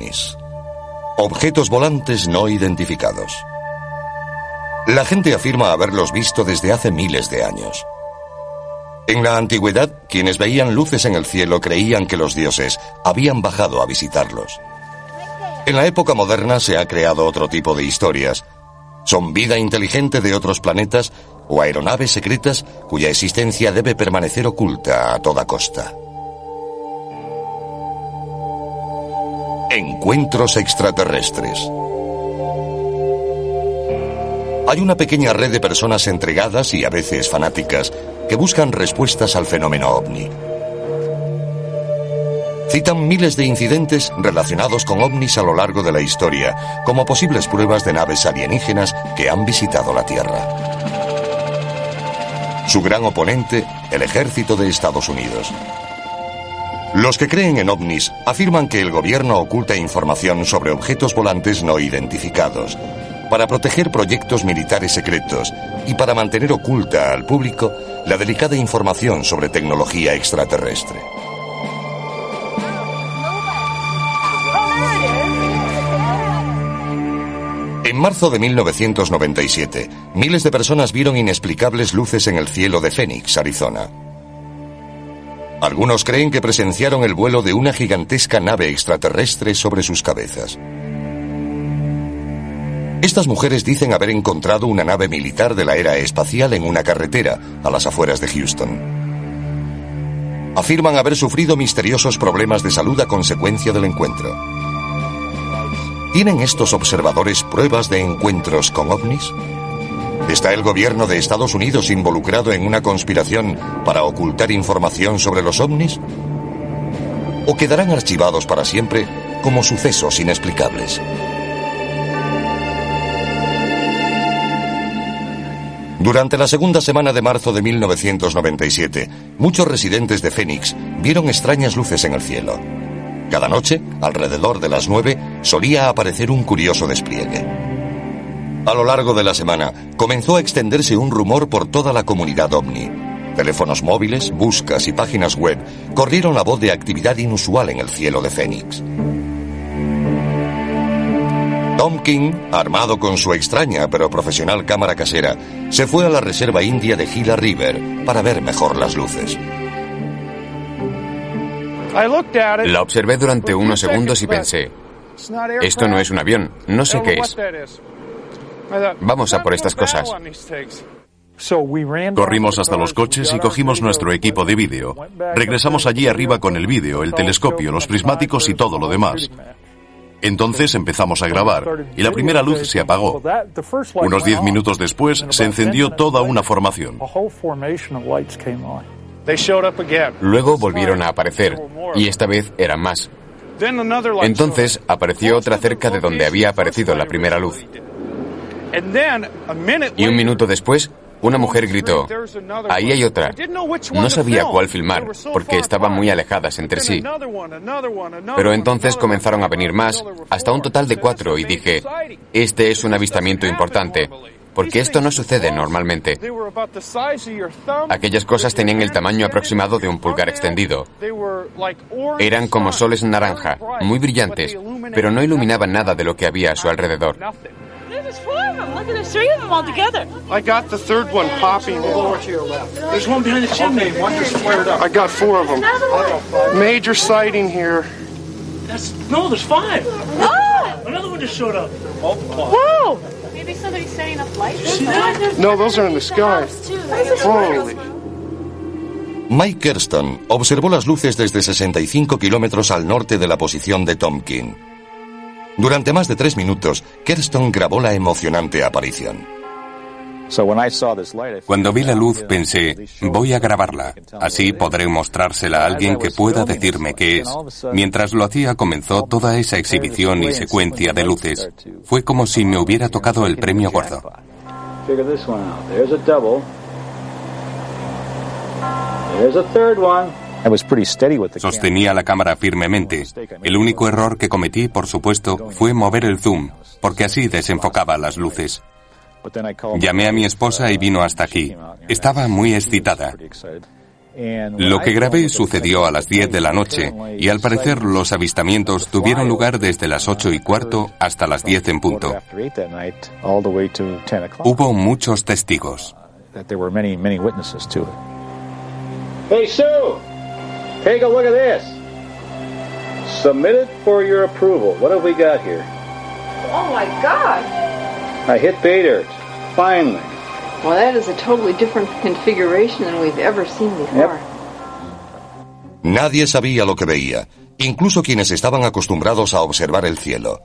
ovnis. Objetos volantes no identificados. La gente afirma haberlos visto desde hace miles de años. En la antigüedad, quienes veían luces en el cielo creían que los dioses habían bajado a visitarlos. En la época moderna se ha creado otro tipo de historias. Son vida inteligente de otros planetas o aeronaves secretas cuya existencia debe permanecer oculta a toda costa. Encuentros extraterrestres. Hay una pequeña red de personas entregadas y a veces fanáticas que buscan respuestas al fenómeno ovni. Citan miles de incidentes relacionados con ovnis a lo largo de la historia, como posibles pruebas de naves alienígenas que han visitado la Tierra. Su gran oponente, el ejército de Estados Unidos. Los que creen en ovnis afirman que el gobierno oculta información sobre objetos volantes no identificados, para proteger proyectos militares secretos y para mantener oculta al público la delicada información sobre tecnología extraterrestre. En marzo de 1997, miles de personas vieron inexplicables luces en el cielo de Phoenix, Arizona. Algunos creen que presenciaron el vuelo de una gigantesca nave extraterrestre sobre sus cabezas. Estas mujeres dicen haber encontrado una nave militar de la era espacial en una carretera a las afueras de Houston. Afirman haber sufrido misteriosos problemas de salud a consecuencia del encuentro. ¿Tienen estos observadores pruebas de encuentros con ovnis? ¿Está el gobierno de Estados Unidos involucrado en una conspiración para ocultar información sobre los ovnis? ¿O quedarán archivados para siempre como sucesos inexplicables? Durante la segunda semana de marzo de 1997, muchos residentes de Phoenix vieron extrañas luces en el cielo. Cada noche, alrededor de las 9, solía aparecer un curioso despliegue. A lo largo de la semana, comenzó a extenderse un rumor por toda la comunidad ovni. Teléfonos móviles, buscas y páginas web corrieron la voz de actividad inusual en el cielo de Phoenix. Tom King, armado con su extraña pero profesional cámara casera, se fue a la reserva india de Gila River para ver mejor las luces. La observé durante unos segundos y pensé, esto no es un avión, no sé qué es. Vamos a por estas cosas. Corrimos hasta los coches y cogimos nuestro equipo de vídeo. Regresamos allí arriba con el vídeo, el telescopio, los prismáticos y todo lo demás. Entonces empezamos a grabar y la primera luz se apagó. Unos 10 minutos después se encendió toda una formación. Luego volvieron a aparecer y esta vez eran más. Entonces apareció otra cerca de donde había aparecido la primera luz. Y un minuto después, una mujer gritó, ahí hay otra. No sabía cuál filmar, porque estaban muy alejadas entre sí. Pero entonces comenzaron a venir más, hasta un total de 4, y dije, este es un avistamiento importante, porque esto no sucede normalmente. Aquellas cosas tenían el tamaño aproximado de un pulgar extendido. Eran como soles naranja, muy brillantes, pero no iluminaban nada de lo que había a su alrededor. There's 4 of them. Look at there's 3 of them all together. I got the third one popping. Over to your left. There's one behind the chimney. One just flared up. I got 4 of them. Major sighting here. No, there's 5. Oh! Another one just showed up. Whoa! Maybe somebody's setting up lights. No, those are in the sky. Holy. Mike Kerston observó las luces desde 65 kilómetros al norte de la posición de Tom King. Durante más de 3 minutos, Kerston grabó la emocionante aparición. Cuando vi la luz pensé, voy a grabarla, así podré mostrársela a alguien que pueda decirme qué es. Mientras lo hacía comenzó toda esa exhibición y secuencia de luces. Fue como si me hubiera tocado el premio gordo. Sostenía la cámara firmemente. El único error que cometí, por supuesto, fue mover el zoom, porque así desenfocaba las luces. Llamé a mi esposa y vino hasta aquí. Estaba muy excitada. Lo que grabé sucedió a las 10 de la noche y al parecer los avistamientos tuvieron lugar desde las 8:15 hasta las 10 en punto. Hubo muchos testigos. Hey Sue, take a look at this. Submitted for your approval. What have we got here? Oh my God! I hit pay dirt. Finally. Well, that is a totally different configuration than we've ever seen before. Nadie sabía lo que veía, incluso quienes estaban acostumbrados a observar el cielo.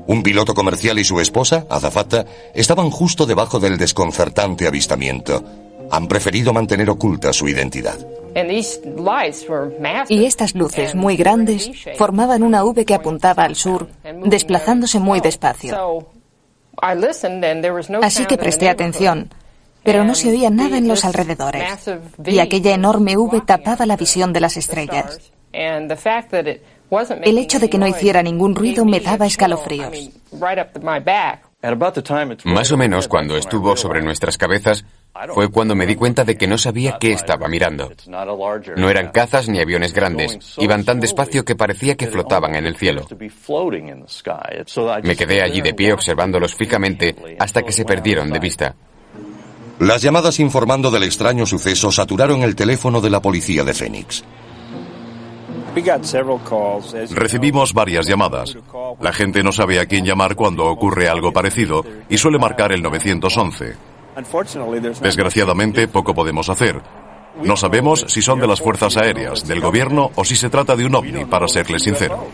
Un piloto comercial y su esposa, azafata, estaban justo debajo del desconcertante avistamiento. Han preferido mantener oculta su identidad. Y estas luces muy grandes formaban una V que apuntaba al sur, desplazándose muy despacio. Así que presté atención, pero no se oía nada en los alrededores, y aquella enorme V tapaba la visión de las estrellas. El hecho de que no hiciera ningún ruido me daba escalofríos. Más o menos cuando estuvo sobre nuestras cabezas fue cuando me di cuenta de que no sabía qué estaba mirando. No eran cazas ni aviones grandes, iban tan despacio que parecía que flotaban en el cielo. Me quedé allí de pie observándolos fijamente hasta que se perdieron de vista. Las llamadas informando del extraño suceso saturaron el teléfono de la policía de Phoenix. Recibimos varias llamadas. La gente no sabe a quién llamar cuando ocurre algo parecido y suele marcar el 911. Desgraciadamente, poco podemos hacer. No sabemos si son de las fuerzas aéreas, del gobierno o si se trata de un ovni, para serles sincero.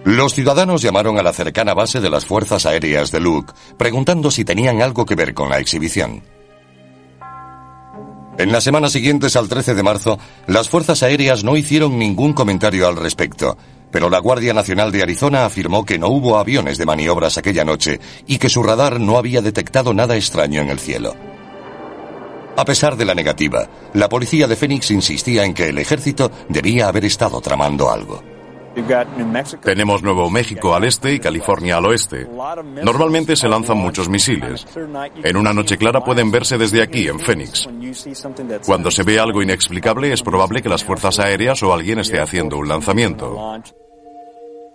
Los ciudadanos llamaron a la cercana base de las fuerzas aéreas de Luke, preguntando si tenían algo que ver con la exhibición. En las semanas siguientes al 13 de marzo, las fuerzas aéreas no hicieron ningún comentario al respecto, pero la Guardia Nacional de Arizona afirmó que no hubo aviones de maniobras aquella noche y que su radar no había detectado nada extraño en el cielo. A pesar de la negativa, la policía de Phoenix insistía en que el ejército debía haber estado tramando algo. Tenemos Nuevo México al este y California al oeste. Normalmente se lanzan muchos misiles. En una noche clara pueden verse desde aquí, en Phoenix. Cuando se ve algo inexplicable, es probable que las fuerzas aéreas o alguien esté haciendo un lanzamiento.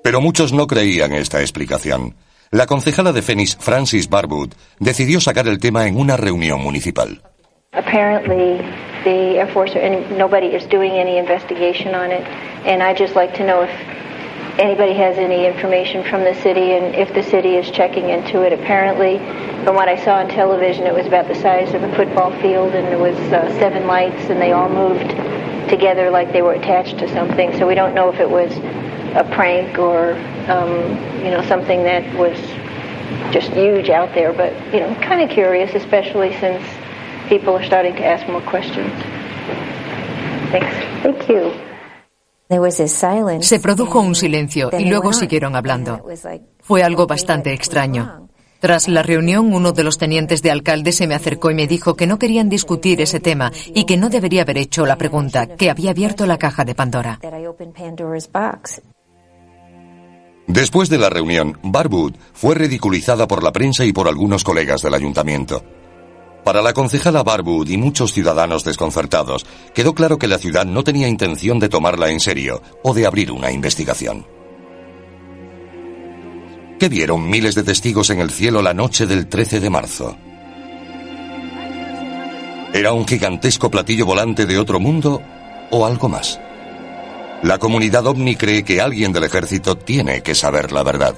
Pero muchos no creían esta explicación. La concejala de Phoenix, Frances Barwood, decidió sacar el tema en una reunión municipal. Apparently, the Air Force nobody is doing any investigation on it, and I'd just like to know if anybody has any information from the city and if the city is checking into it. Apparently, from what I saw on television, it was about the size of a football field, and there was 7 lights, and they all moved together like they were attached to something. So we don't know if it was a prank or, something that was just huge out there, but, kind of curious, especially since people are starting to ask more questions. Thanks. Thank you. Se produjo un silencio y luego siguieron hablando. Fue algo bastante extraño. Tras la reunión, uno de los tenientes de alcalde se me acercó y me dijo que no querían discutir ese tema y que no debería haber hecho la pregunta, que había abierto la caja de Pandora. Después de la reunión, Barwood fue ridiculizada por la prensa y por algunos colegas del ayuntamiento. Para la concejala Barwood y muchos ciudadanos desconcertados, quedó claro que la ciudad no tenía intención de tomarla en serio o de abrir una investigación. ¿Qué vieron miles de testigos en el cielo la noche del 13 de marzo? ¿Era un gigantesco platillo volante de otro mundo o algo más? La comunidad ovni cree que alguien del ejército tiene que saber la verdad.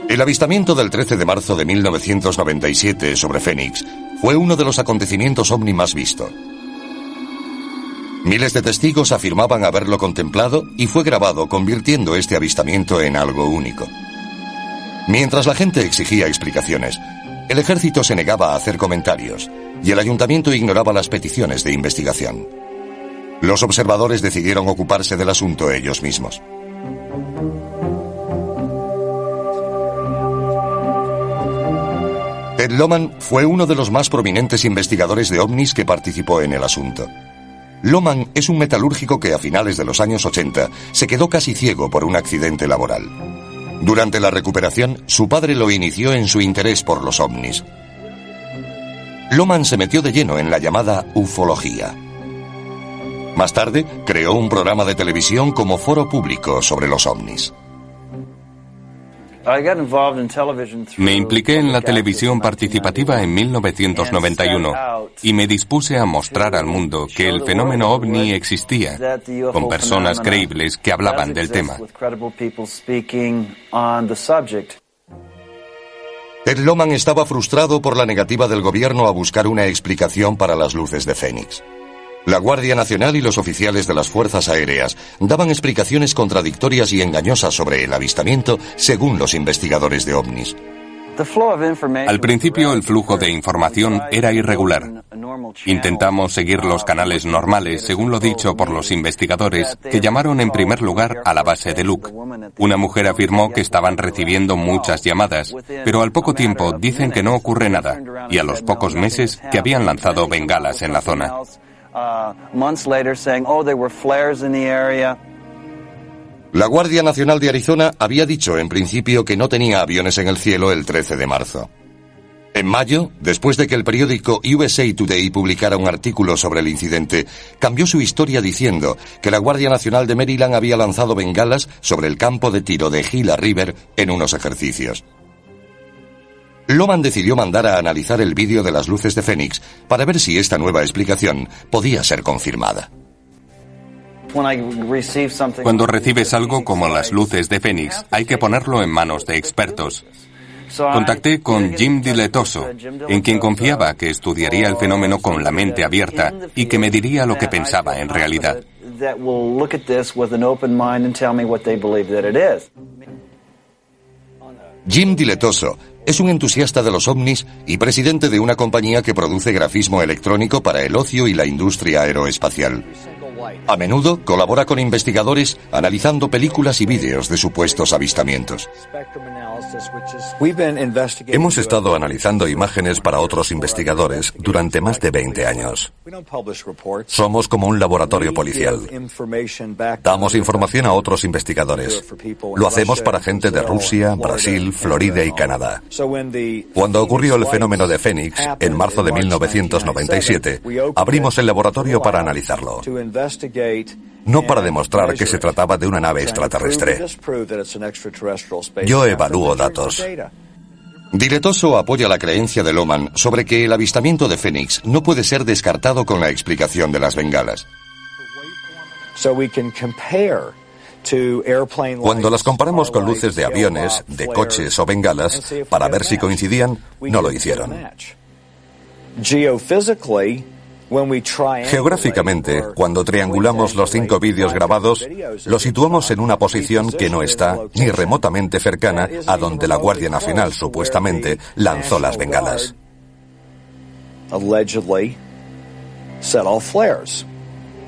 El avistamiento del 13 de marzo de 1997 sobre Phoenix fue uno de los acontecimientos ovni más visto. Miles de testigos afirmaban haberlo contemplado y fue grabado, convirtiendo este avistamiento en algo único. Mientras la gente exigía explicaciones, el ejército se negaba a hacer comentarios y el ayuntamiento ignoraba las peticiones de investigación. Los observadores decidieron ocuparse del asunto ellos mismos. Ted Lohman fue uno de los más prominentes investigadores de ovnis que participó en el asunto. Lohman es un metalúrgico que a finales de los años 80 se quedó casi ciego por un accidente laboral. Durante la recuperación, su padre lo inició en su interés por los ovnis. Lohmann se metió de lleno en la llamada ufología. Más tarde, creó un programa de televisión como foro público sobre los ovnis. Me impliqué en la televisión participativa en 1991 y me dispuse a mostrar al mundo que el fenómeno ovni existía, con personas creíbles que hablaban del tema. Ted Lohmann estaba frustrado por la negativa del gobierno a buscar una explicación para las luces de Fénix. La Guardia Nacional y los oficiales de las Fuerzas Aéreas daban explicaciones contradictorias y engañosas sobre el avistamiento según los investigadores de ovnis. Al principio el flujo de información era irregular. Intentamos seguir los canales normales, según lo dicho por los investigadores, que llamaron en primer lugar a la base de Luke. Una mujer afirmó que estaban recibiendo muchas llamadas, pero al poco tiempo dicen que no ocurre nada, y a los pocos meses que habían lanzado bengalas en la zona. La Guardia Nacional de Arizona había dicho en principio que no tenía aviones en el cielo el 13 de marzo. En mayo, después de que el periódico USA Today publicara un artículo sobre el incidente, cambió su historia diciendo que la Guardia Nacional de Maryland había lanzado bengalas sobre el campo de tiro de Gila River en unos ejercicios. Lohmann decidió mandar a analizar el vídeo de las luces de Fénix para ver si esta nueva explicación podía ser confirmada. Cuando recibes algo como las luces de Fénix, hay que ponerlo en manos de expertos. Contacté con Jim Diletoso, en quien confiaba que estudiaría el fenómeno con la mente abierta y que me diría lo que pensaba en realidad. Jim Diletoso es un entusiasta de los ovnis y presidente de una compañía que produce grafismo electrónico para el ocio y la industria aeroespacial. A menudo colabora con investigadores analizando películas y vídeos de supuestos avistamientos. Hemos estado analizando imágenes para otros investigadores durante más de 20 años. Somos como un laboratorio policial. Damos información a otros investigadores. Lo hacemos para gente de Rusia, Brasil, Florida y Canadá. Cuando ocurrió el fenómeno de Fénix, en marzo de 1997, abrimos el laboratorio para analizarlo. No para demostrar que se trataba de una nave extraterrestre. Yo evalúo datos. Diletoso apoya la creencia de Lohmann sobre que el avistamiento de Fénix no puede ser descartado con la explicación de las bengalas. Cuando las comparamos con luces de aviones, de coches o bengalas, para ver si coincidían, no lo hicieron. Geográficamente, cuando triangulamos los 5 vídeos grabados, los situamos en una posición que no está ni remotamente cercana a donde la Guardia Nacional supuestamente lanzó las bengalas.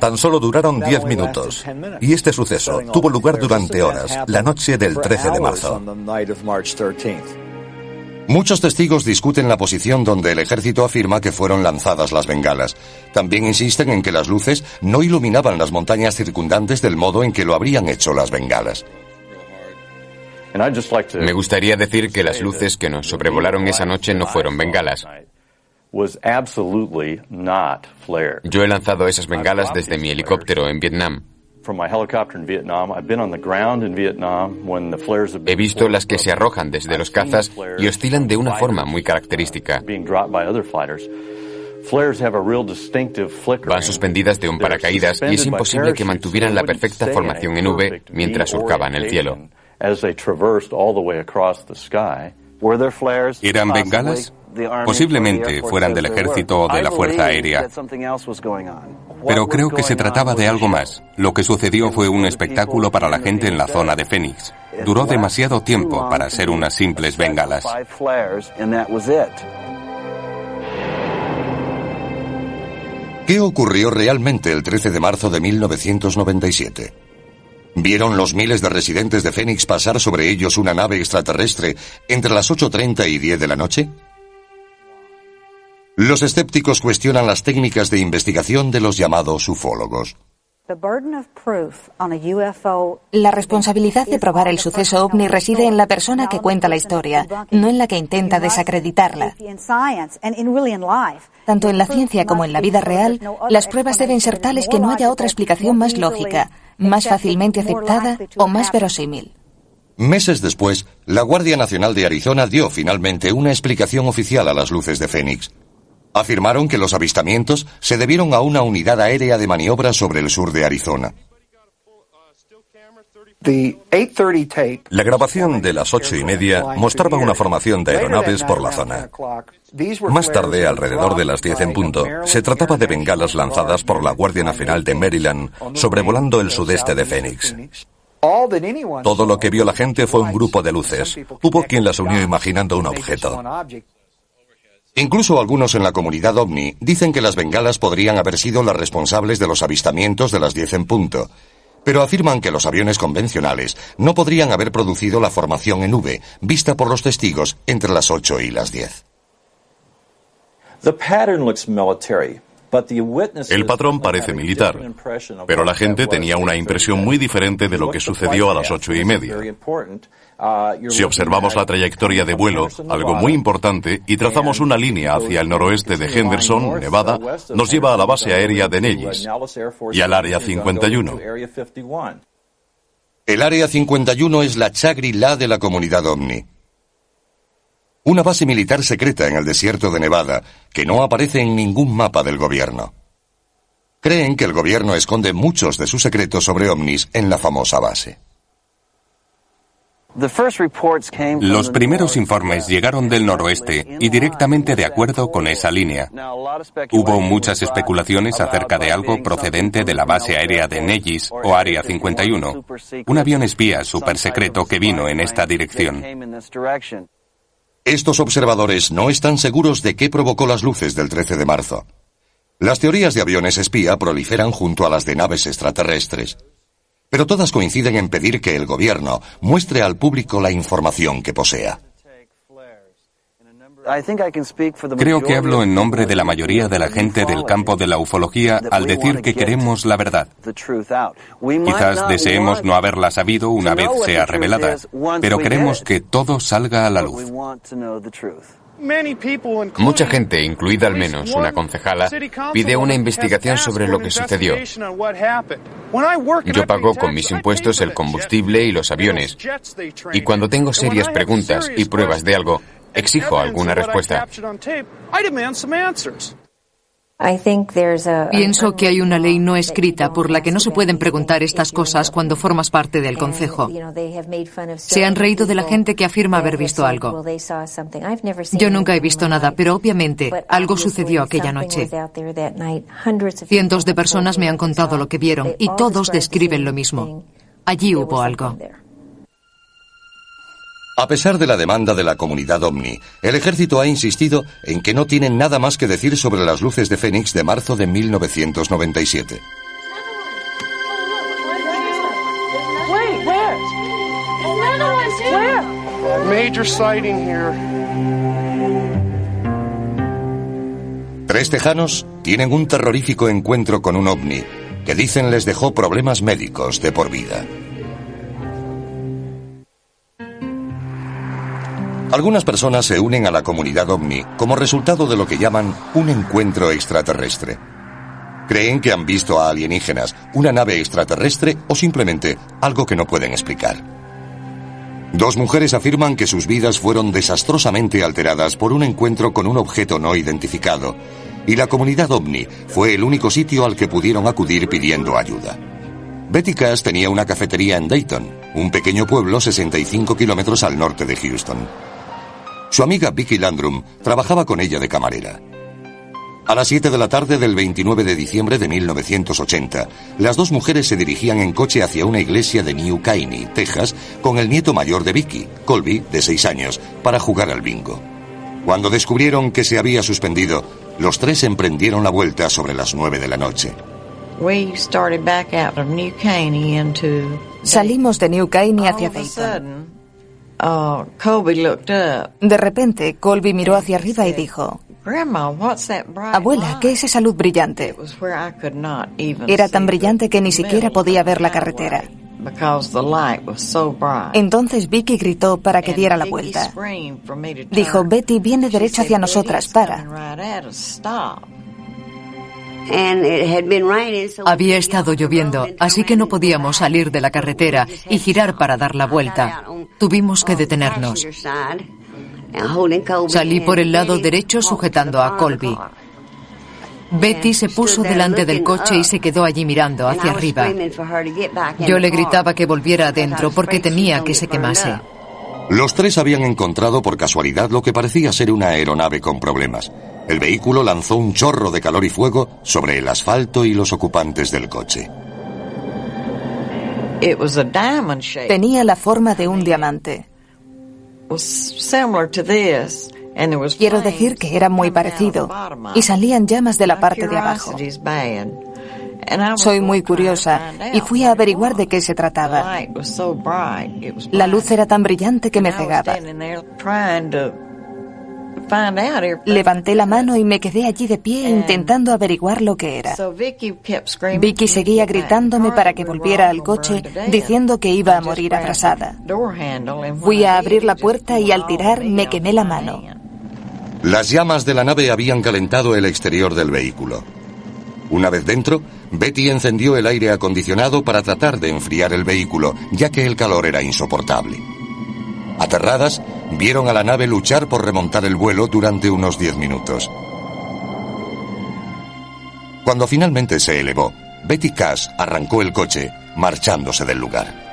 Tan solo duraron 10 minutos, y este suceso tuvo lugar durante horas, la noche del 13 de marzo. Muchos testigos discuten la posición donde el ejército afirma que fueron lanzadas las bengalas. También insisten en que las luces no iluminaban las montañas circundantes del modo en que lo habrían hecho las bengalas. Me gustaría decir que las luces que nos sobrevolaron esa noche no fueron bengalas. Yo he lanzado esas bengalas desde mi helicóptero en Vietnam. He visto las que se arrojan desde los cazas y oscilan de una forma muy característica. Van suspendidas de un paracaídas y es imposible que mantuvieran la perfecta formación en V mientras surcaban el cielo. ¿Eran bengalas? Posiblemente fueran del ejército o de la Fuerza Aérea. Pero creo que se trataba de algo más. Lo que sucedió fue un espectáculo para la gente en la zona de Fénix. Duró demasiado tiempo para ser unas simples bengalas. ¿Qué ocurrió realmente el 13 de marzo de 1997? ¿Vieron los miles de residentes de Fénix pasar sobre ellos una nave extraterrestre entre las 8:30 y 10 de la noche? Los escépticos cuestionan las técnicas de investigación de los llamados ufólogos. La responsabilidad de probar el suceso ovni reside en la persona que cuenta la historia, no en la que intenta desacreditarla. Tanto en la ciencia como en la vida real, las pruebas deben ser tales que no haya otra explicación más lógica, más fácilmente aceptada o más verosímil. Meses después, la Guardia Nacional de Arizona dio finalmente una explicación oficial a las luces de Fénix. Afirmaron que los avistamientos se debieron a una unidad aérea de maniobra sobre el sur de Arizona. La grabación de las 8:30 mostraba una formación de aeronaves por la zona. Más tarde, alrededor de las 10 en punto, se trataba de bengalas lanzadas por la Guardia Nacional de Maryland sobrevolando el sudeste de Phoenix. Todo lo que vio la gente fue un grupo de luces. Hubo quien las unió imaginando un objeto. Incluso algunos en la comunidad ovni dicen que las bengalas podrían haber sido las responsables de los avistamientos de las 10 en punto, pero afirman que los aviones convencionales no podrían haber producido la formación en V, vista por los testigos entre las 8 y las 10. El patrón parece militar, pero la gente tenía una impresión muy diferente de lo que sucedió a las 8:30. Si observamos la trayectoria de vuelo, algo muy importante, y trazamos una línea hacia el noroeste de Henderson, Nevada, nos lleva a la base aérea de Nellis y al Área 51. El Área 51 es la Shangri-La de la comunidad ovni. Una base militar secreta en el desierto de Nevada que no aparece en ningún mapa del gobierno. Creen que el gobierno esconde muchos de sus secretos sobre ovnis en la famosa base. Los primeros informes llegaron del noroeste y directamente de acuerdo con esa línea. Hubo muchas especulaciones acerca de algo procedente de la base aérea de Nellis o Área 51, un avión espía supersecreto que vino en esta dirección. Estos observadores no están seguros de qué provocó las luces del 13 de marzo. Las teorías de aviones espía proliferan junto a las de naves extraterrestres, pero todas coinciden en pedir que el gobierno muestre al público la información que posea. Creo que hablo en nombre de la mayoría de la gente del campo de la ufología al decir que queremos la verdad. Quizás deseemos no haberla sabido una vez sea revelada, pero queremos que todo salga a la luz. Mucha gente, incluida al menos una concejala, pide una investigación sobre lo que sucedió. Yo pago con mis impuestos el combustible y los aviones, y cuando tengo serias preguntas y pruebas de algo, exijo alguna respuesta. Pienso que hay una ley no escrita por la que no se pueden preguntar estas cosas cuando formas parte del concejo. Se han reído de la gente que afirma haber visto algo. Yo nunca he visto nada, pero obviamente algo sucedió aquella noche. Cientos de personas me han contado lo que vieron y todos describen lo mismo. Allí hubo algo. A pesar de la demanda de la comunidad ovni, el ejército ha insistido en que no tienen nada más que decir sobre las luces de Fénix de marzo de 1997. Major sighting here. 3 tejanos tienen un terrorífico encuentro con un ovni que dicen les dejó problemas médicos de por vida. Algunas personas se unen a la comunidad ovni como resultado de lo que llaman un encuentro extraterrestre. Creen que han visto a alienígenas, una nave extraterrestre o simplemente algo que no pueden explicar. 2 mujeres afirman que sus vidas fueron desastrosamente alteradas por un encuentro con un objeto no identificado, y la comunidad ovni fue el único sitio al que pudieron acudir pidiendo ayuda. Betty Cass tenía una cafetería en Dayton, un pequeño pueblo 65 kilómetros al norte de Houston. Su amiga Vicky Landrum trabajaba con ella de camarera. A las 7 de la tarde del 29 de diciembre de 1980, las 2 mujeres se dirigían en coche hacia una iglesia de New Caney, Texas, con el nieto mayor de Vicky, Colby, de 6 años, para jugar al bingo. Cuando descubrieron que se había suspendido, los 3 emprendieron la vuelta sobre las 9 de la noche. Salimos de New Caney hacia Dayton. De repente, Colby miró hacia arriba y dijo: Abuela, ¿qué es esa luz brillante? Era tan brillante que ni siquiera podía ver la carretera. Entonces Vicky gritó para que diera la vuelta. Dijo: Betty, viene derecho hacia nosotras, para. Había estado lloviendo, así que no podíamos salir de la carretera y girar para dar la vuelta. Tuvimos que detenernos. Salí por el lado derecho sujetando a Colby. Betty se puso delante del coche y se quedó allí mirando hacia arriba. Yo le gritaba que volviera adentro porque temía que se quemase. Los tres habían encontrado por casualidad lo que parecía ser una aeronave con problemas. El vehículo lanzó un chorro de calor y fuego sobre el asfalto y los ocupantes del coche. Tenía la forma de un diamante. Quiero decir que era muy parecido, y salían llamas de la parte de abajo. Soy muy curiosa y fui a averiguar de qué se trataba. La luz era tan brillante que me cegaba. Levanté la mano y me quedé allí de pie intentando averiguar lo que era. Vicky seguía gritándome para que volviera al coche, diciendo que iba a morir abrasada. Fui a abrir la puerta y al tirar me quemé la mano. Las llamas de la nave habían calentado el exterior del vehículo. Una vez dentro, Betty encendió el aire acondicionado para tratar de enfriar el vehículo, ya que el calor era insoportable. Aterradas, vieron a la nave luchar por remontar el vuelo durante unos 10 minutos. Cuando finalmente se elevó, Betty Cash arrancó el coche, marchándose del lugar.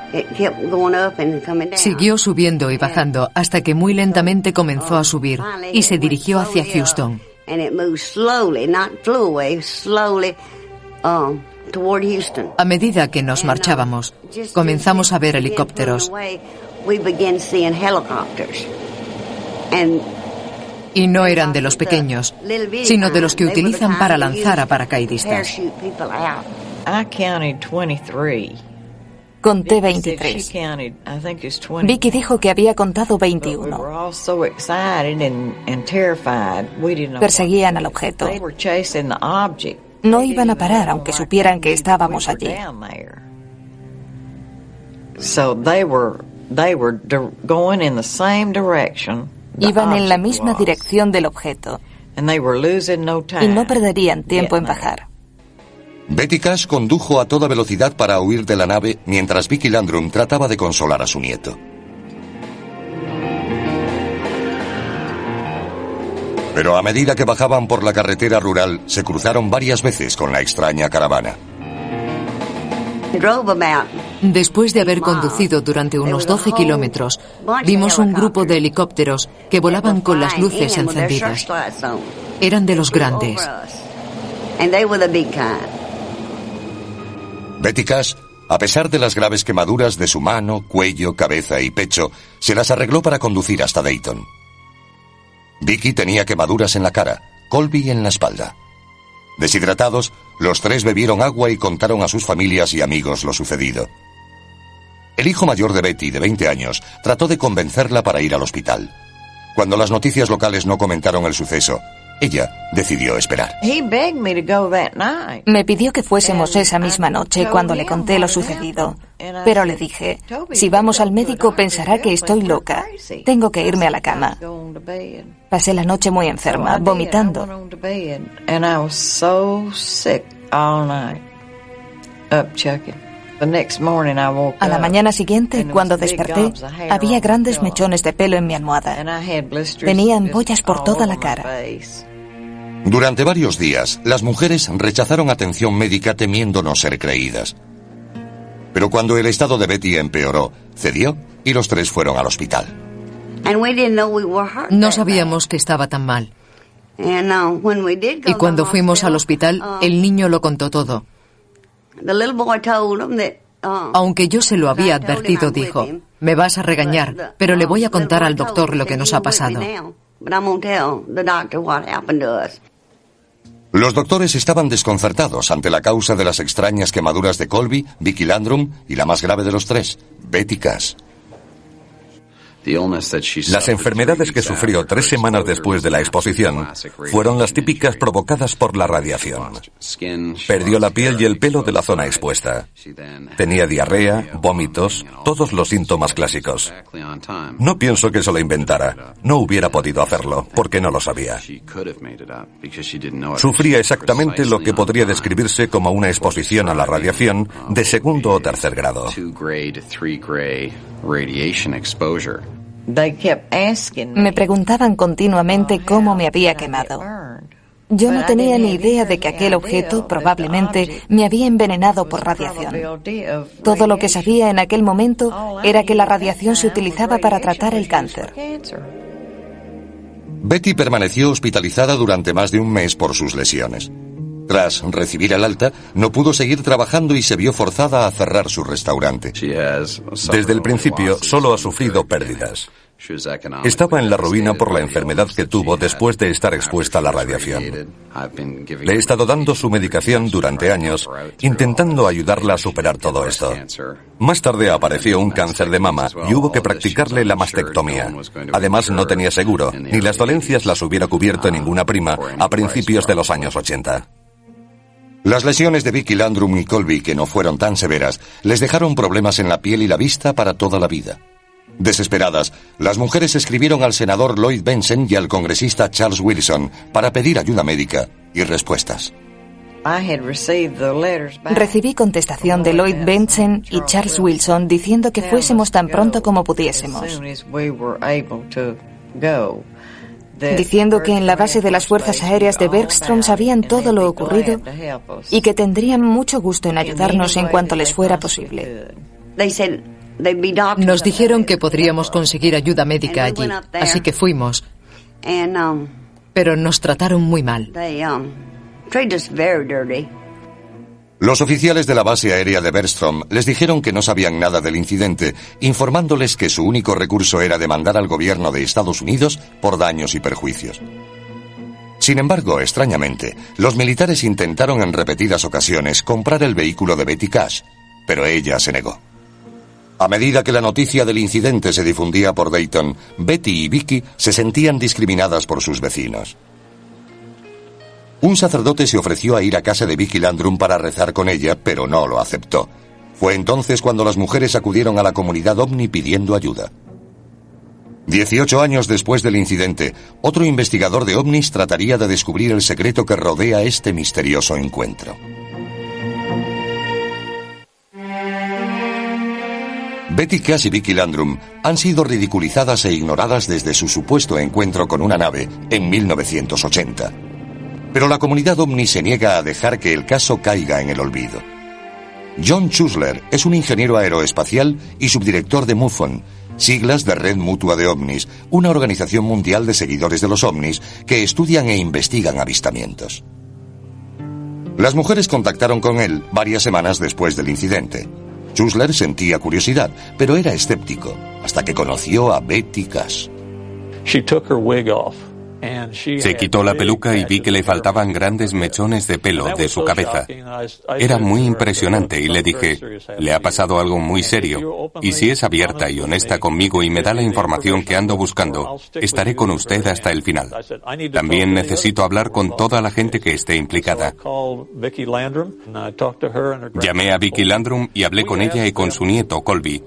Siguió subiendo y bajando hasta que muy lentamente comenzó a subir y se dirigió hacia Houston. A medida que nos marchábamos, comenzamos a ver helicópteros. Y no eran de los pequeños, sino de los que utilizan para lanzar a paracaidistas. Conté 23. Vicky dijo que había contado 21. Perseguían al objeto. No iban a parar aunque supieran que estábamos allí. Iban en la misma dirección del objeto y no perderían tiempo en bajar. Betty Cash condujo a toda velocidad para huir de la nave mientras Vicky Landrum trataba de consolar a su nieto. Pero a medida que bajaban por la carretera rural, se cruzaron varias veces con la extraña caravana. Después de haber conducido durante unos 12 kilómetros, vimos un grupo de helicópteros que volaban con las luces encendidas. Eran de los grandes. Betty Cash, a pesar de las graves quemaduras de su mano, cuello, cabeza y pecho, se las arregló para conducir hasta Dayton. Vicky tenía quemaduras en la cara, Colby en la espalda. Deshidratados, los tres bebieron agua y contaron a sus familias y amigos lo sucedido. El hijo mayor de Betty, de 20 años, trató de convencerla para ir al hospital. Cuando las noticias locales no comentaron el suceso, ella decidió esperar. Me pidió que fuésemos esa misma noche cuando le conté lo sucedido. Pero le dije, si vamos al médico pensará que estoy loca. Tengo que irme a la cama. Pasé la noche muy enferma, vomitando. A la mañana siguiente, cuando desperté, había grandes mechones de pelo en mi almohada. Tenía ampollas por toda la cara. Durante varios días, las mujeres rechazaron atención médica temiendo no ser creídas. Pero cuando el estado de Betty empeoró, cedió y los tres fueron al hospital. No sabíamos que estaba tan mal. Y cuando fuimos al hospital, el niño lo contó todo. Aunque yo se lo había advertido, dijo, me vas a regañar, pero le voy a contar al doctor lo que nos ha pasado. Los doctores estaban desconcertados ante la causa de las extrañas quemaduras de Colby, Vicky Landrum y la más grave de los tres, Betty Cash. Las enfermedades que sufrió 3 semanas después de la exposición fueron las típicas provocadas por la radiación. Perdió la piel y el pelo de la zona expuesta. Tenía diarrea, vómitos, todos los síntomas clásicos. No pienso que se lo inventara. No hubiera podido hacerlo, porque no lo sabía. Sufría exactamente lo que podría describirse como una exposición a la radiación de 2º o 3er grado. Me preguntaban continuamente cómo me había quemado. Yo no tenía ni idea de que aquel objeto probablemente me había envenenado por radiación. Todo lo que sabía en aquel momento era que la radiación se utilizaba para tratar el cáncer. Betty permaneció hospitalizada durante más de un mes por sus lesiones. Tras recibir el alta, no pudo seguir trabajando y se vio forzada a cerrar su restaurante. Desde el principio, solo ha sufrido pérdidas. Estaba en la ruina por la enfermedad que tuvo después de estar expuesta a la radiación. Le he estado dando su medicación durante años, intentando ayudarla a superar todo esto. Más tarde apareció un cáncer de mama y hubo que practicarle la mastectomía. Además, no tenía seguro, ni las dolencias las hubiera cubierto ninguna prima a principios de los años 80. Las lesiones de Vicky Landrum y Colby, que no fueron tan severas, les dejaron problemas en la piel y la vista para toda la vida. Desesperadas, las mujeres escribieron al senador Lloyd Bentsen y al congresista Charles Wilson para pedir ayuda médica y respuestas. Recibí contestación de Lloyd Bentsen y Charles Wilson diciendo que fuésemos tan pronto como pudiésemos. Diciendo que en la base de las Fuerzas Aéreas de Bergstrom sabían todo lo ocurrido y que tendrían mucho gusto en ayudarnos en cuanto les fuera posible. Nos dijeron que podríamos conseguir ayuda médica allí, así que fuimos. Pero nos trataron muy mal. Los oficiales de la base aérea de Bergstrom les dijeron que no sabían nada del incidente, informándoles que su único recurso era demandar al gobierno de Estados Unidos por daños y perjuicios. Sin embargo, extrañamente, los militares intentaron en repetidas ocasiones comprar el vehículo de Betty Cash, pero ella se negó. A medida que la noticia del incidente se difundía por Dayton, Betty y Vicky se sentían discriminadas por sus vecinos. Un sacerdote se ofreció a ir a casa de Vicky Landrum para rezar con ella, pero no lo aceptó. Fue entonces cuando las mujeres acudieron a la comunidad ovni pidiendo ayuda. 18 años después del incidente, otro investigador de ovnis trataría de descubrir el secreto que rodea este misterioso encuentro. Betty Cash y Vicky Landrum han sido ridiculizadas e ignoradas desde su supuesto encuentro con una nave en 1980. Pero la comunidad ovni se niega a dejar que el caso caiga en el olvido. John Chusler es un ingeniero aeroespacial y subdirector de MUFON, siglas de Red Mutua de OVNIs, una organización mundial de seguidores de los ovnis que estudian e investigan avistamientos. Las mujeres contactaron con él varias semanas después del incidente. Chusler sentía curiosidad, pero era escéptico, hasta que conoció a Betty Cash. Se quitó la peluca y vi que le faltaban grandes mechones de pelo de su cabeza. Era muy impresionante y le dije, le ha pasado algo muy serio, y si es abierta y honesta conmigo y me da la información que ando buscando, estaré con usted hasta el final. También necesito hablar con toda la gente que esté implicada. Llamé a Vicky Landrum y hablé con ella y con su nieto, Colby.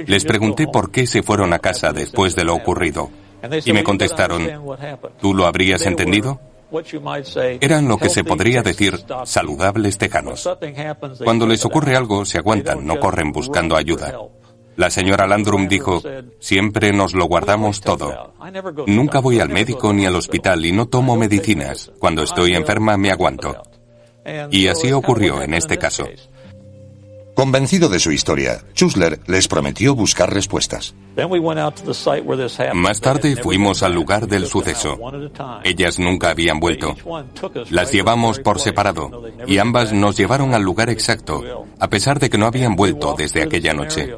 Les pregunté por qué se fueron a casa después de lo ocurrido. Y me contestaron, ¿tú lo habrías entendido? Eran lo que se podría decir saludables tejanos. Cuando les ocurre algo, se aguantan, no corren buscando ayuda. La señora Landrum dijo, siempre nos lo guardamos todo. Nunca voy al médico ni al hospital y no tomo medicinas. Cuando estoy enferma me aguanto. Y así ocurrió en este caso. Convencido de su historia, Chusler les prometió buscar respuestas. Más tarde fuimos al lugar del suceso. Ellas nunca habían vuelto. Las llevamos por separado y ambas nos llevaron al lugar exacto, a pesar de que no habían vuelto desde aquella noche.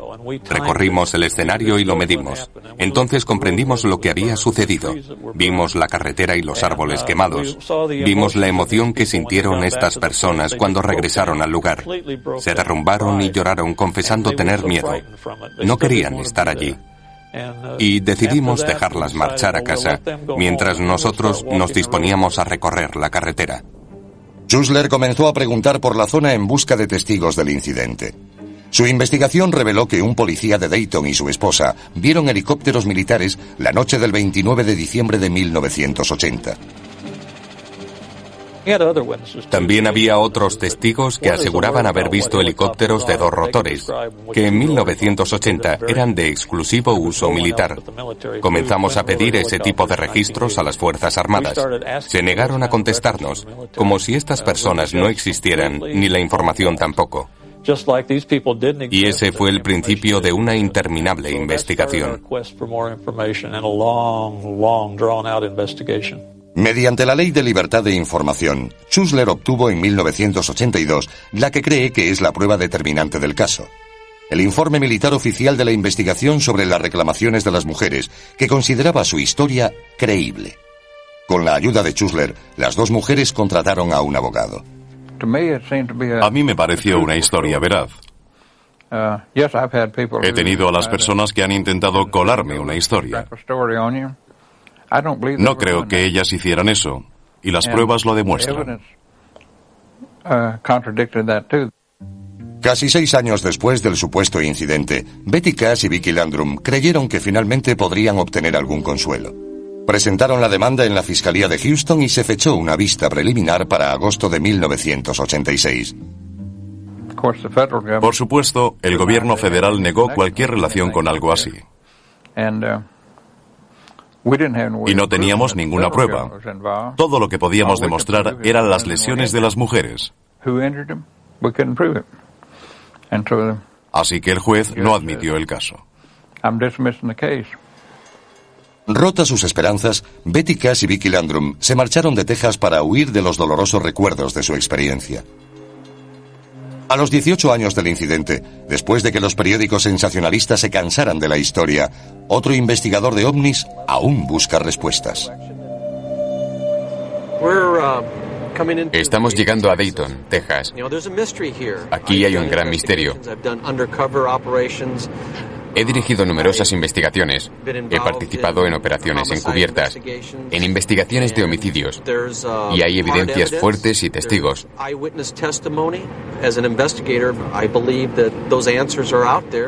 Recorrimos el escenario y lo medimos. Entonces comprendimos lo que había sucedido. Vimos la carretera y los árboles quemados. Vimos la emoción que sintieron estas personas cuando regresaron al lugar. Se derrumbaron y lloraron confesando tener miedo. No querían estar allí. y decidimos dejarlas marchar a casa mientras nosotros nos disponíamos a recorrer la carretera. Schuessler comenzó a preguntar por la zona en busca de testigos del incidente. Su investigación reveló que un policía de Dayton y su esposa vieron helicópteros militares la noche del 29 de diciembre de 1980. También había otros testigos que aseguraban haber visto helicópteros de 2 rotores, que en 1980 eran de exclusivo uso militar. Comenzamos a pedir ese tipo de registros a las Fuerzas Armadas. Se negaron a contestarnos, como si estas personas no existieran, ni la información tampoco. Y ese fue el principio de una interminable investigación. Mediante la Ley de Libertad de Información, Schuessler obtuvo en 1982 la que cree que es la prueba determinante del caso: el informe militar oficial de la investigación sobre las reclamaciones de las mujeres, que consideraba su historia creíble. Con la ayuda de Schuessler, las 2 mujeres contrataron a un abogado. A mí me pareció una historia veraz. He tenido a las personas que han intentado colarme una historia. No creo que ellas hicieran eso, y las pruebas lo demuestran. Casi 6 años después del supuesto incidente, Betty Cash y Vicki Landrum creyeron que finalmente podrían obtener algún consuelo. Presentaron la demanda en la Fiscalía de Houston y se fechó una vista preliminar para agosto de 1986. Por supuesto, el gobierno federal negó cualquier relación con algo así. Y no teníamos ninguna prueba. Todo lo que podíamos demostrar eran las lesiones de las mujeres. Así que el juez no admitió el caso. Rotas sus esperanzas, Betty Cash y Vicki Landrum se marcharon de Texas para huir de los dolorosos recuerdos de su experiencia. A los 18 años del incidente, después de que los periódicos sensacionalistas se cansaran de la historia, otro investigador de ovnis aún busca respuestas. Estamos llegando a Dayton, Texas. Aquí hay un gran misterio. He dirigido numerosas investigaciones. He participado en operaciones encubiertas, en investigaciones de homicidios, y hay evidencias fuertes y testigos.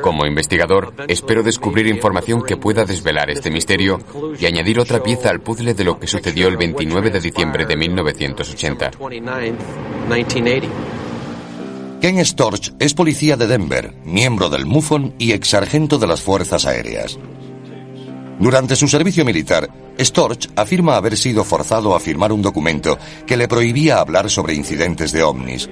Como investigador, espero descubrir información que pueda desvelar este misterio y añadir otra pieza al puzzle de lo que sucedió el 29 de diciembre de 1980. Ken Storch es policía de Denver, miembro del MUFON y exsargento de las Fuerzas Aéreas. Durante su servicio militar, Storch afirma haber sido forzado a firmar un documento que le prohibía hablar sobre incidentes de ovnis.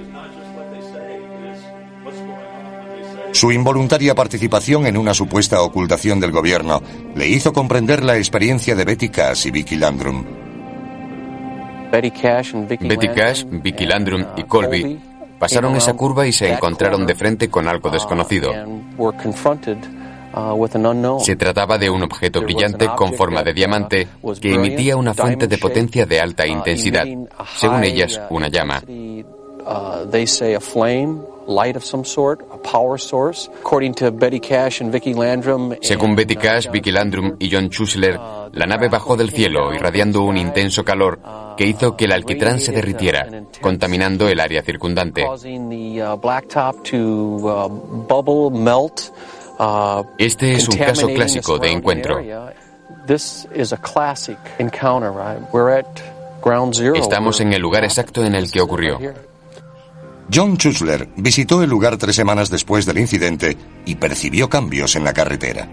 Su involuntaria participación en una supuesta ocultación del gobierno le hizo comprender la experiencia de Betty Cash y Vicki Landrum. Betty Cash, Vicki Landrum y Colby pasaron esa curva y se encontraron de frente con algo desconocido. Se trataba de un objeto brillante con forma de diamante que emitía una fuente de potencia de alta intensidad, según ellas, una llama. Según Betty Cash, Vicki Landrum y John Schuessler, la nave bajó del cielo irradiando un intenso calor que hizo que el alquitrán se derritiera, contaminando el área circundante. Este es un caso clásico de encuentro. Estamos en el lugar exacto en el que ocurrió. John Schuessler visitó el lugar 3 semanas después del incidente y percibió cambios en la carretera.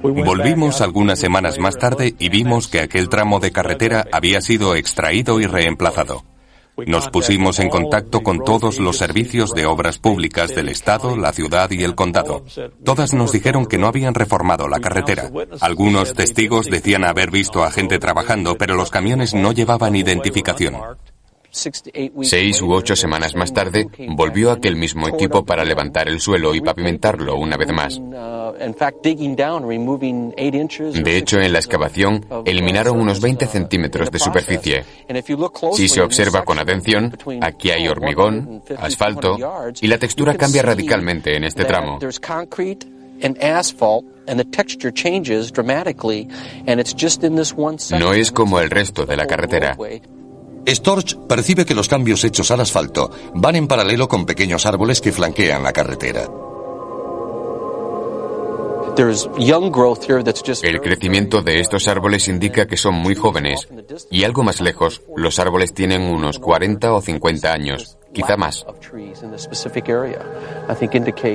Volvimos algunas semanas más tarde y vimos que aquel tramo de carretera había sido extraído y reemplazado. Nos pusimos en contacto con todos los servicios de obras públicas del estado, la ciudad y el condado. Todas nos dijeron que no habían reformado la carretera. Algunos testigos decían haber visto a gente trabajando, pero los camiones no llevaban identificación. 6 u 8 semanas más tarde, volvió aquel mismo equipo para levantar el suelo y pavimentarlo una vez más. De hecho, en la excavación, eliminaron unos 20 centímetros de superficie. Si se observa con atención, aquí hay hormigón, asfalto, y la textura cambia radicalmente en este tramo. No es como el resto de la carretera. Storch percibe que los cambios hechos al asfalto van en paralelo con pequeños árboles que flanquean la carretera. El crecimiento de estos árboles indica que son muy jóvenes, y algo más lejos, los árboles tienen unos 40 o 50 años, quizá más.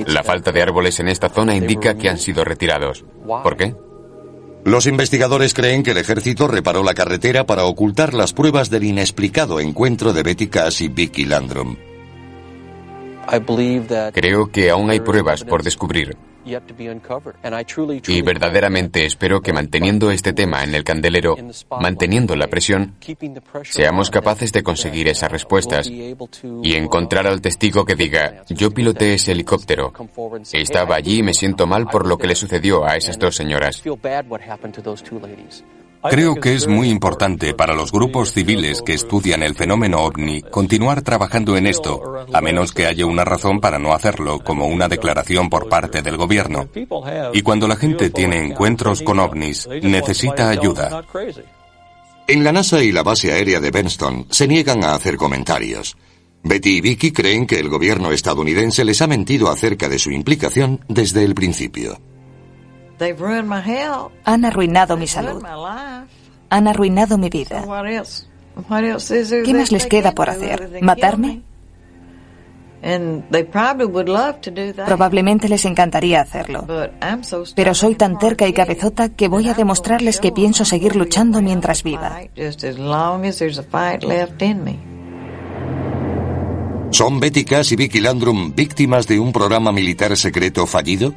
La falta de árboles en esta zona indica que han sido retirados. ¿Por qué? Los investigadores creen que el ejército reparó la carretera para ocultar las pruebas del inexplicado encuentro de Betty Cash y Vicki Landrum. Creo que aún hay pruebas por descubrir. Y verdaderamente espero que manteniendo este tema en el candelero, manteniendo la presión, seamos capaces de conseguir esas respuestas y encontrar al testigo que diga: yo piloté ese helicóptero, estaba allí y me siento mal por lo que le sucedió a esas dos señoras. Creo que es muy importante para los grupos civiles que estudian el fenómeno ovni continuar trabajando en esto, a menos que haya una razón para no hacerlo, como una declaración por parte del gobierno. Y cuando la gente tiene encuentros con ovnis, necesita ayuda. En la NASA y la base aérea de Benston se niegan a hacer comentarios. Betty y Vicki creen que el gobierno estadounidense les ha mentido acerca de su implicación desde el principio. Han arruinado mi salud. Han arruinado mi vida. ¿Qué más les queda por hacer? ¿Matarme? Probablemente les encantaría hacerlo. Pero soy tan terca y cabezota que voy a demostrarles que pienso seguir luchando mientras viva. ¿Son Betty Cash y Vicki Landrum víctimas de un programa militar secreto fallido?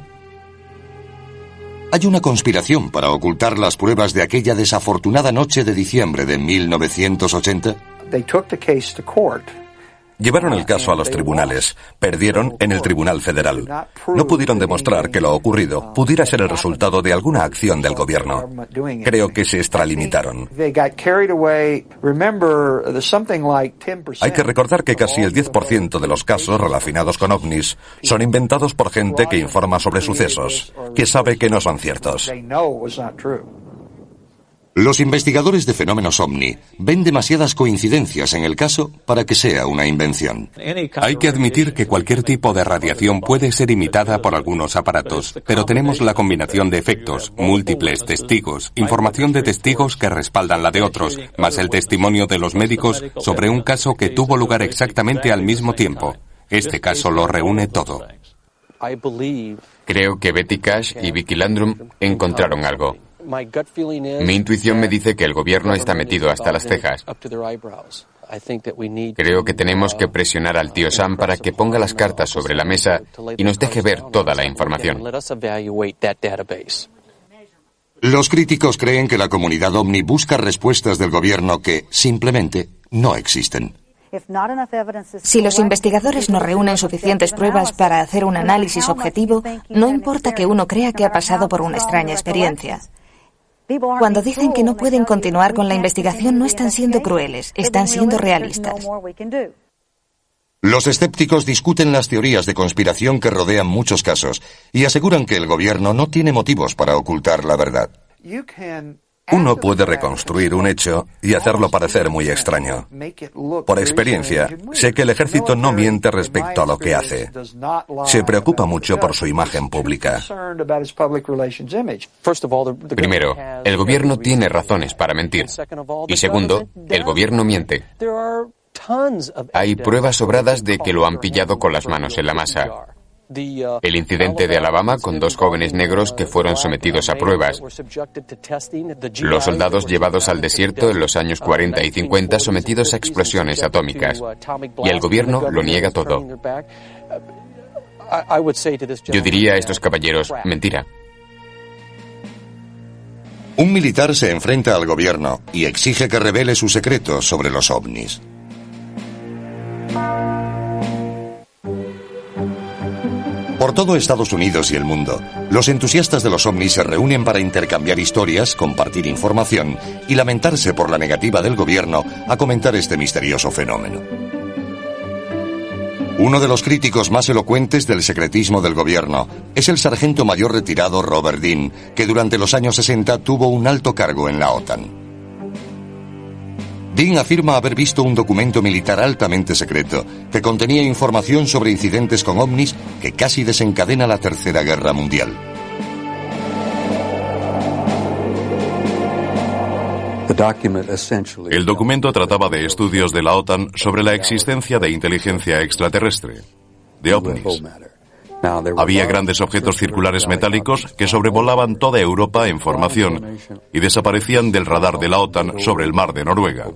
Hay una conspiración para ocultar las pruebas de aquella desafortunada noche de diciembre de 1980. Llevaron el caso a los tribunales. Perdieron en el Tribunal Federal. No pudieron demostrar que lo ocurrido pudiera ser el resultado de alguna acción del gobierno. Creo que se extralimitaron. Hay que recordar que casi el 10% de los casos relacionados con ovnis son inventados por gente que informa sobre sucesos, que sabe que no son ciertos. Los investigadores de fenómenos ovni ven demasiadas coincidencias en el caso para que sea una invención. Hay que admitir que cualquier tipo de radiación puede ser imitada por algunos aparatos, pero tenemos la combinación de efectos, múltiples testigos, información de testigos que respaldan la de otros, más el testimonio de los médicos sobre un caso que tuvo lugar exactamente al mismo tiempo. Este caso lo reúne todo. Creo que Betty Cash y Vicki Landrum encontraron algo. Mi intuición me dice que el gobierno está metido hasta las cejas. Creo que tenemos que presionar al tío Sam para que ponga las cartas sobre la mesa y nos deje ver toda la información. Los críticos creen que la comunidad ovni busca respuestas del gobierno que simplemente no existen. Si los investigadores no reúnen suficientes pruebas para hacer un análisis objetivo, no importa que uno crea que ha pasado por una extraña experiencia. Cuando dicen que no pueden continuar con la investigación, no están siendo crueles, están siendo realistas. Los escépticos discuten las teorías de conspiración que rodean muchos casos y aseguran que el gobierno no tiene motivos para ocultar la verdad. Uno puede reconstruir un hecho y hacerlo parecer muy extraño. Por experiencia, sé que el ejército no miente respecto a lo que hace. Se preocupa mucho por su imagen pública. Primero, el gobierno tiene razones para mentir. Y segundo, el gobierno miente. Hay pruebas sobradas de que lo han pillado con las manos en la masa. El incidente de Alabama con 2 jóvenes negros que fueron sometidos a pruebas. Los soldados llevados al desierto en los años 40 y 50 sometidos a explosiones atómicas. Y el gobierno lo niega todo. Yo diría a estos caballeros, mentira. Un militar se enfrenta al gobierno y exige que revele sus secretos sobre los ovnis. Por todo Estados Unidos y el mundo, los entusiastas de los ovnis se reúnen para intercambiar historias, compartir información y lamentarse por la negativa del gobierno a comentar este misterioso fenómeno. Uno de los críticos más elocuentes del secretismo del gobierno es el sargento mayor retirado Robert Dean, que durante los años 60 tuvo un alto cargo en la OTAN. Dean afirma haber visto un documento militar altamente secreto que contenía información sobre incidentes con ovnis que casi desencadena la Tercera Guerra Mundial. El documento trataba de estudios de la OTAN sobre la existencia de inteligencia extraterrestre, de ovnis. Había grandes objetos circulares metálicos que sobrevolaban toda Europa en formación y desaparecían del radar de la OTAN sobre el mar de Noruega.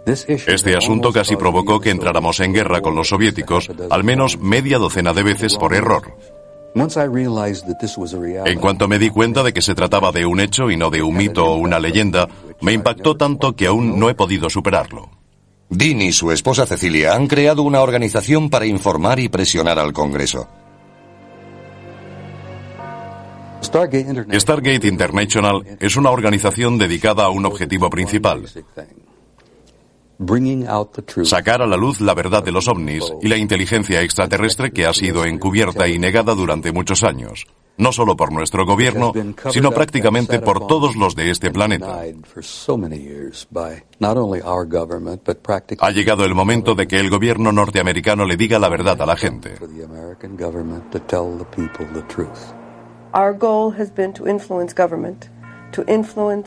Este asunto casi provocó que entráramos en guerra con los soviéticos al menos media docena de veces por error. En cuanto me di cuenta de que se trataba de un hecho y no de un mito o una leyenda, me impactó tanto que aún no he podido superarlo. Dean y su esposa Cecilia han creado una organización para informar y presionar al Congreso. Stargate International es una organización dedicada a un objetivo principal: sacar a la luz la verdad de los ovnis y la inteligencia extraterrestre que ha sido encubierta y negada durante muchos años, no solo por nuestro gobierno, sino prácticamente por todos los de este planeta. Ha llegado el momento de que el gobierno norteamericano le diga la verdad a la gente.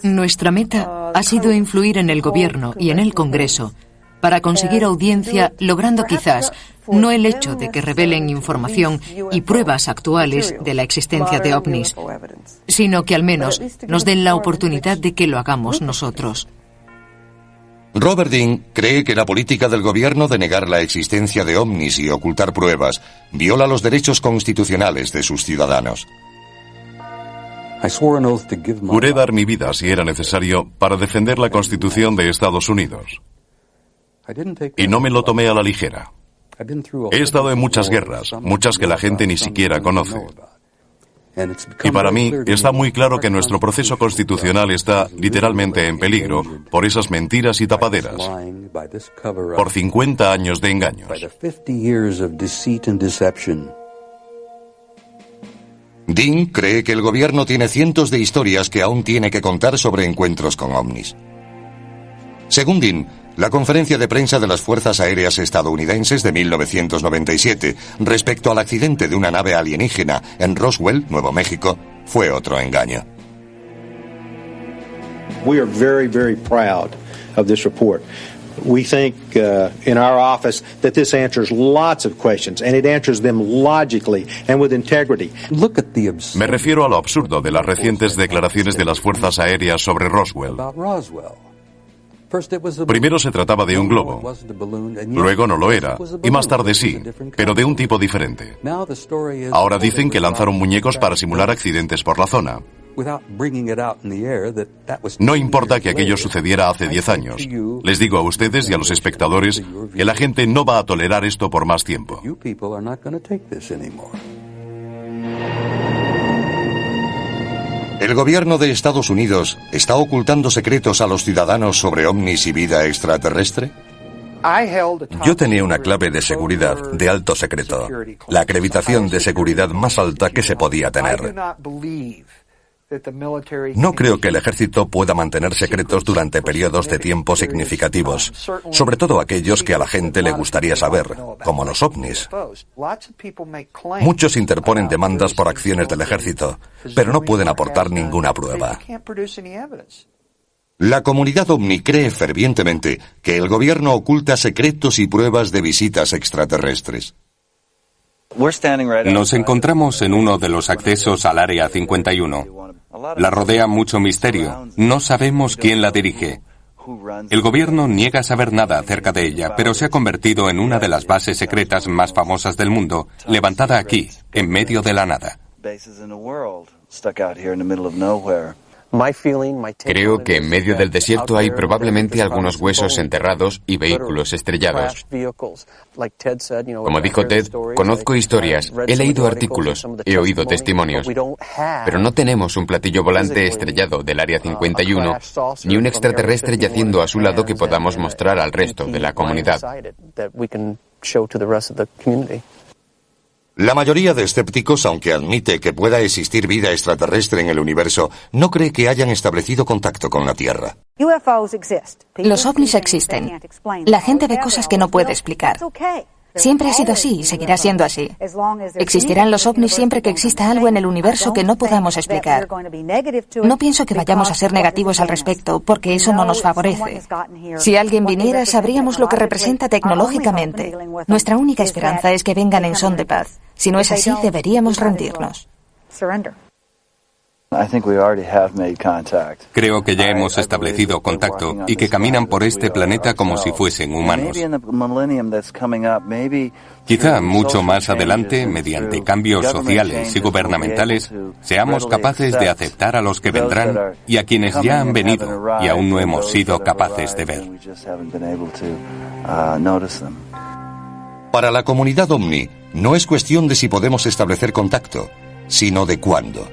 Nuestra meta ha sido influir en el gobierno y en el Congreso para conseguir audiencia, logrando quizás no el hecho de que revelen información y pruebas actuales de la existencia de ovnis, sino que al menos nos den la oportunidad de que lo hagamos nosotros. Robert Dean cree que la política del gobierno de negar la existencia de ovnis y ocultar pruebas viola los derechos constitucionales de sus ciudadanos. Juré dar mi vida, si era necesario, para defender la Constitución de Estados Unidos. Y no me lo tomé a la ligera. He estado en muchas guerras, muchas que la gente ni siquiera conoce. Y para mí está muy claro que nuestro proceso constitucional está literalmente en peligro por esas mentiras y tapaderas, por 50 años de engaños. Dean cree que el gobierno tiene cientos de historias que aún tiene que contar sobre encuentros con ovnis. Según Dean, la conferencia de prensa de las Fuerzas Aéreas estadounidenses de 1997 respecto al accidente de una nave alienígena en Roswell, Nuevo México, fue otro engaño. We are very, very proud of this report. We think in our office that this answers lots of questions and it answers them logically and with integrity. Me refiero a lo absurdo de las recientes declaraciones de las Fuerzas Aéreas sobre Roswell. Primero se trataba de un globo, luego no lo era, y más tarde sí, pero de un tipo diferente. Ahora dicen que lanzaron muñecos para simular accidentes por la zona. No importa que aquello sucediera hace 10 años. Les digo a ustedes y a los espectadores que la gente no va a tolerar esto por más tiempo. ¿El gobierno de Estados Unidos está ocultando secretos a los ciudadanos sobre ovnis y vida extraterrestre? Yo tenía una clave de seguridad de alto secreto, la acreditación de seguridad más alta que se podía tener. No creo que el ejército pueda mantener secretos durante periodos de tiempo significativos, sobre todo aquellos que a la gente le gustaría saber, como los ovnis. Muchos interponen demandas por acciones del ejército, pero no pueden aportar ninguna prueba. La comunidad ovni cree fervientemente que el gobierno oculta secretos y pruebas de visitas extraterrestres. Nos encontramos en uno de los accesos al Área 51. La rodea mucho misterio. No sabemos quién la dirige. El gobierno niega saber nada acerca de ella, pero se ha convertido en una de las bases secretas más famosas del mundo, levantada aquí, en medio de la nada. Creo que en medio del desierto hay probablemente algunos huesos enterrados y vehículos estrellados. Como dijo Ted, conozco historias, he leído artículos, he oído testimonios, pero no tenemos un platillo volante estrellado del Área 51, ni un extraterrestre yaciendo a su lado que podamos mostrar al resto de la comunidad. La mayoría de escépticos, aunque admite que pueda existir vida extraterrestre en el universo, no cree que hayan establecido contacto con la Tierra. Los ovnis existen. La gente ve cosas que no puede explicar. Siempre ha sido así y seguirá siendo así. Existirán los ovnis siempre que exista algo en el universo que no podamos explicar. No pienso que vayamos a ser negativos al respecto, porque eso no nos favorece. Si alguien viniera, sabríamos lo que representa tecnológicamente. Nuestra única esperanza es que vengan en son de paz. Si no es así, deberíamos rendirnos. Creo que ya hemos establecido contacto y que caminan por este planeta como si fuesen humanos. Quizá mucho más adelante, mediante cambios sociales y gubernamentales, seamos capaces de aceptar a los que vendrán y a quienes ya han venido y aún no hemos sido capaces de ver. Para la comunidad OVNI, no es cuestión de si podemos establecer contacto, sino de cuándo.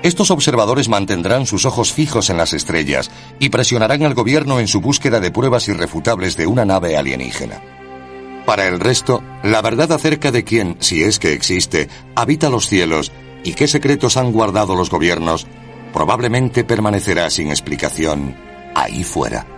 Estos observadores mantendrán sus ojos fijos en las estrellas y presionarán al gobierno en su búsqueda de pruebas irrefutables de una nave alienígena. Para el resto, la verdad acerca de quién, si es que existe, habita los cielos y qué secretos han guardado los gobiernos, probablemente permanecerá sin explicación ahí fuera.